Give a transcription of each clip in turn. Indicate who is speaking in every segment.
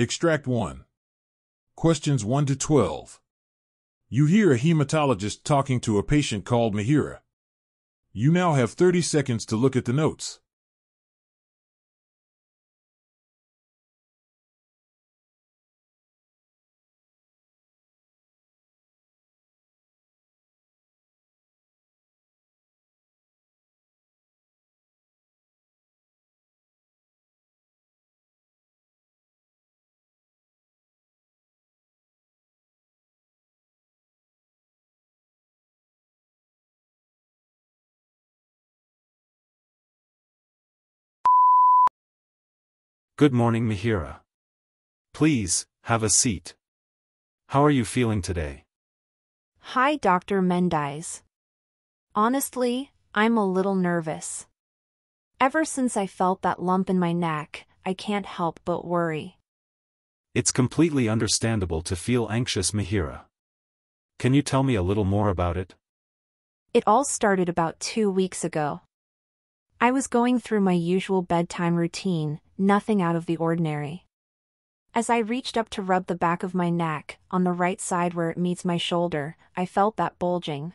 Speaker 1: Extract 1. Questions 1 to 12. You hear a hematologist talking to a patient called Mihiraa. You now have 30 seconds to look at the notes.
Speaker 2: Good morning, Mihiraa. Please, have a seat. How are you feeling today?
Speaker 3: Hi, Dr. Mendes. Honestly, I'm a little nervous. Ever since I felt that lump in my neck, I can't help but worry.
Speaker 2: It's completely understandable to feel anxious, Mihiraa. Can you tell me a little more about it?
Speaker 3: It all started about 2 weeks ago. I was going through my usual bedtime routine, nothing out of the ordinary. As I reached up to rub the back of my neck, on the right side where it meets my shoulder, I felt that bulging.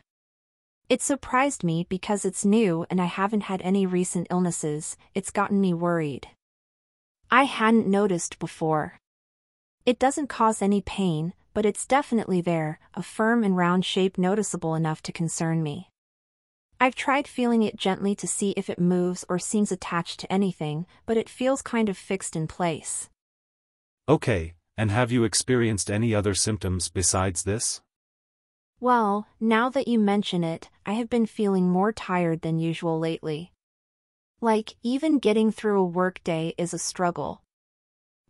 Speaker 3: It surprised me because it's new and I haven't had any recent illnesses. It's gotten me worried. I hadn't noticed before. It doesn't cause any pain, but it's definitely there, a firm and round shape noticeable enough to concern me. I've tried feeling it gently to see if it moves or seems attached to anything, but it feels kind of fixed in place.
Speaker 2: Okay, and have you experienced any other symptoms besides this?
Speaker 3: Well, now that you mention it, I have been feeling more tired than usual lately. Like, even getting through a workday is a struggle.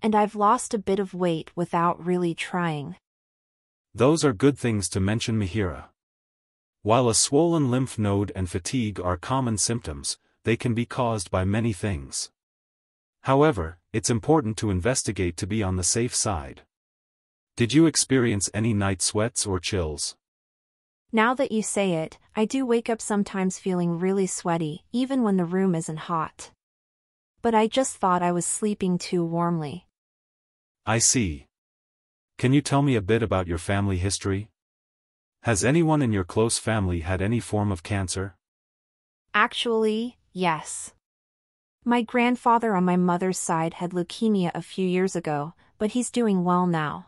Speaker 3: And I've lost a bit of weight without really trying.
Speaker 2: Those are good things to mention, Mihiraa. While a swollen lymph node and fatigue are common symptoms, they can be caused by many things. However, it's important to investigate to be on the safe side. Did you experience any night sweats or chills?
Speaker 3: Now that you say it, I do wake up sometimes feeling really sweaty, even when the room isn't hot. But I just thought I was sleeping too warmly.
Speaker 2: I see. Can you tell me a bit about your family history? Has anyone in your close family had any form of cancer?
Speaker 3: Actually, yes. My grandfather on my mother's side had leukemia a few years ago, but he's doing well now.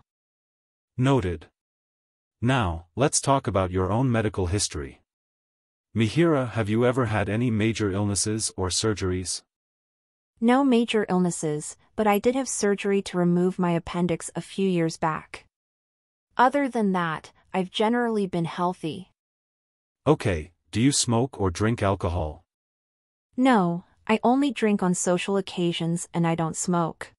Speaker 2: Noted. Now, let's talk about your own medical history. Mihiraa, have you ever had any major illnesses or surgeries?
Speaker 3: No major illnesses, but I did have surgery to remove my appendix a few years back. Other than that, I've generally been healthy.
Speaker 2: Okay, do you smoke or drink alcohol?
Speaker 3: No, I only drink on social occasions and I don't smoke.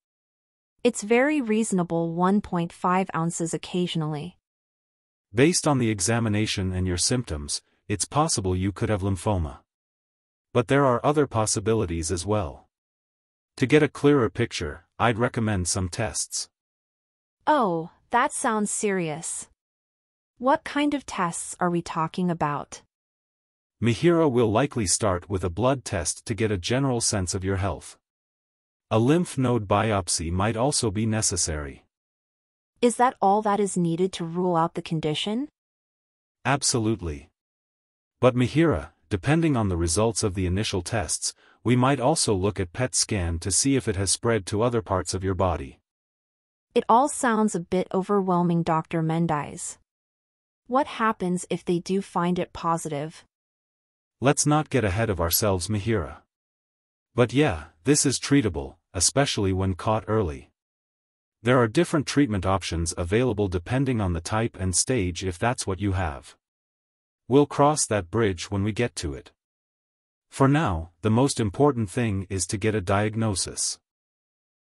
Speaker 3: It's very reasonable, 1.5 ounces occasionally.
Speaker 2: Based on the examination and your symptoms, it's possible you could have lymphoma. But there are other possibilities as well. To get a clearer picture, I'd recommend some tests.
Speaker 3: Oh, that sounds serious. What kind of tests are we talking about?
Speaker 2: Mihiraa will likely start with a blood test to get a general sense of your health. A lymph node biopsy might also be necessary.
Speaker 3: Is that all that is needed to rule out the condition?
Speaker 2: Absolutely. But Mihiraa, depending on the results of the initial tests, we might also look at PET scan to see if it has spread to other parts of your body.
Speaker 3: It all sounds a bit overwhelming, Dr. Mendes. What happens if they do find it positive?
Speaker 2: Let's not get ahead of ourselves, Mihiraa. But yeah, this is treatable, especially when caught early. There are different treatment options available depending on the type and stage if that's what you have. We'll cross that bridge when we get to it. For now, the most important thing is to get a diagnosis.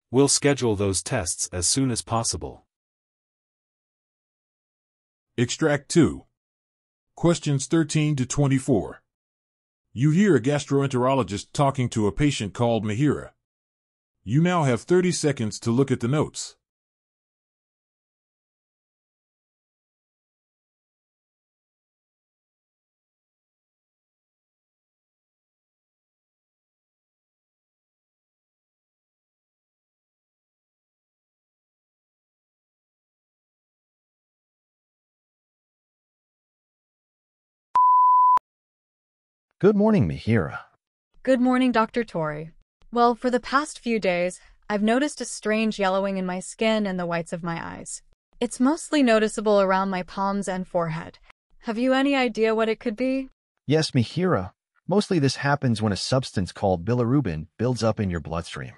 Speaker 2: We'll schedule those tests as soon as possible.
Speaker 1: Extract 2. Questions 13 to 24. You hear a gastroenterologist talking to a patient called Mihiraa. You now have 30 seconds to look at the notes.
Speaker 4: Good morning, Mihiraa.
Speaker 5: Good morning, Dr. Tori. Well, for the past few days, I've noticed a strange yellowing in my skin and the whites of my eyes. It's mostly noticeable around my palms and forehead. Have you any idea what it could be?
Speaker 4: Yes, Mihiraa. Mostly this happens when a substance called bilirubin builds up in your bloodstream.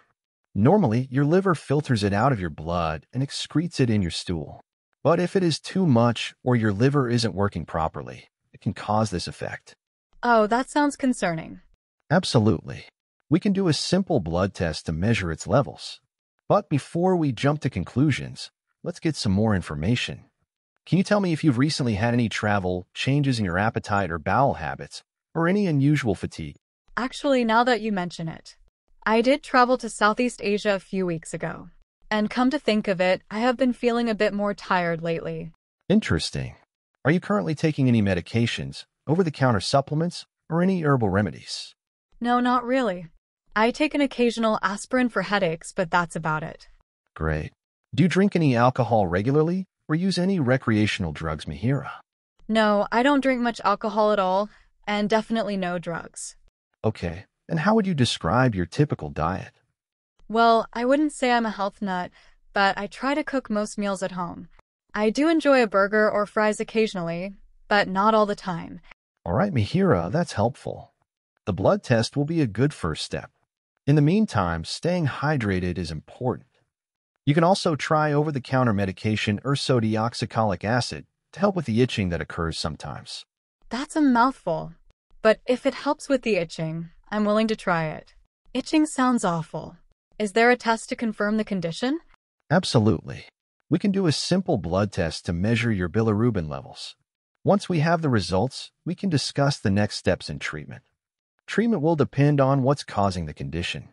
Speaker 4: Normally, your liver filters it out of your blood and excretes it in your stool. But if it is too much or your liver isn't working properly, it can cause this effect.
Speaker 5: Oh, that sounds concerning.
Speaker 4: Absolutely. We can do a simple blood test to measure its levels. But before we jump to conclusions, let's get some more information. Can you tell me if you've recently had any travel, changes in your appetite or bowel habits, or any unusual fatigue?
Speaker 5: Actually, now that you mention it, I did travel to Southeast Asia a few weeks ago. And come to think of it, I have been feeling a bit more tired lately.
Speaker 4: Interesting. Are you currently taking any medications, over-the-counter supplements, or any herbal remedies?
Speaker 5: No, not really. I take an occasional aspirin for headaches, but that's about it.
Speaker 4: Great. Do you drink any alcohol regularly, or use any recreational drugs, Mihiraa?
Speaker 5: No, I don't drink much alcohol at all, and definitely no drugs.
Speaker 4: Okay. And how would you describe your typical diet?
Speaker 5: Well, I wouldn't say I'm a health nut, but I try to cook most meals at home. I do enjoy a burger or fries occasionally, but not all the time.
Speaker 4: All right, Mihiraa, that's helpful. The blood test will be a good first step. In the meantime, staying hydrated is important. You can also try over-the-counter medication ursodeoxycholic acid to help with the itching that occurs sometimes.
Speaker 5: That's a mouthful. But if it helps with the itching, I'm willing to try it. Itching sounds awful. Is there a test to confirm the condition?
Speaker 4: Absolutely. We can do a simple blood test to measure your bilirubin levels. Once we have the results, we can discuss the next steps in treatment. Treatment will depend on what's causing the condition.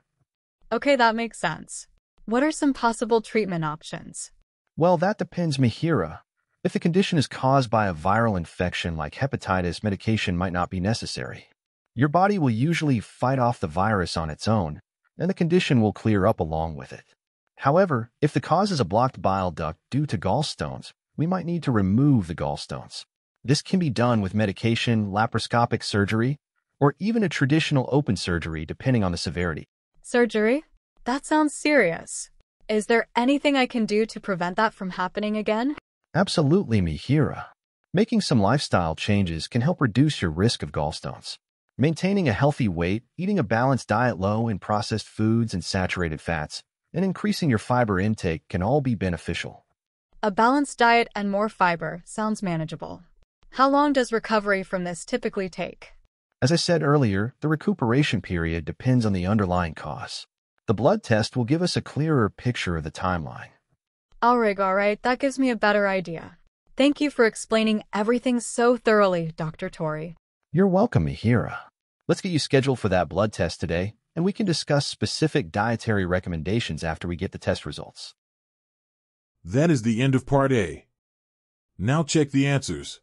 Speaker 5: Okay, that makes sense. What are some possible treatment options?
Speaker 4: Well, that depends, Mihiraa. If the condition is caused by a viral infection like hepatitis, medication might not be necessary. Your body will usually fight off the virus on its own, and the condition will clear up along with it. However, if the cause is a blocked bile duct due to gallstones, we might need to remove the gallstones. This can be done with medication, laparoscopic surgery, or even a traditional open surgery depending on the severity.
Speaker 5: Surgery? That sounds serious. Is there anything I can do to prevent that from happening again?
Speaker 4: Absolutely, Mihiraa. Making some lifestyle changes can help reduce your risk of gallstones. Maintaining a healthy weight, eating a balanced diet low in processed foods and saturated fats, and increasing your fiber intake can all be beneficial.
Speaker 5: A balanced diet and more fiber sounds manageable. How long does recovery from this typically take?
Speaker 4: As I said earlier, the recuperation period depends on the underlying cause. The blood test will give us a clearer picture of the timeline.
Speaker 5: All right, that gives me a better idea. Thank you for explaining everything so thoroughly, Dr. Tori.
Speaker 4: You're welcome, Mihiraa. Let's get you scheduled for that blood test today, and we can discuss specific dietary recommendations after we get the test results.
Speaker 1: That is the end of Part A. Now check the answers.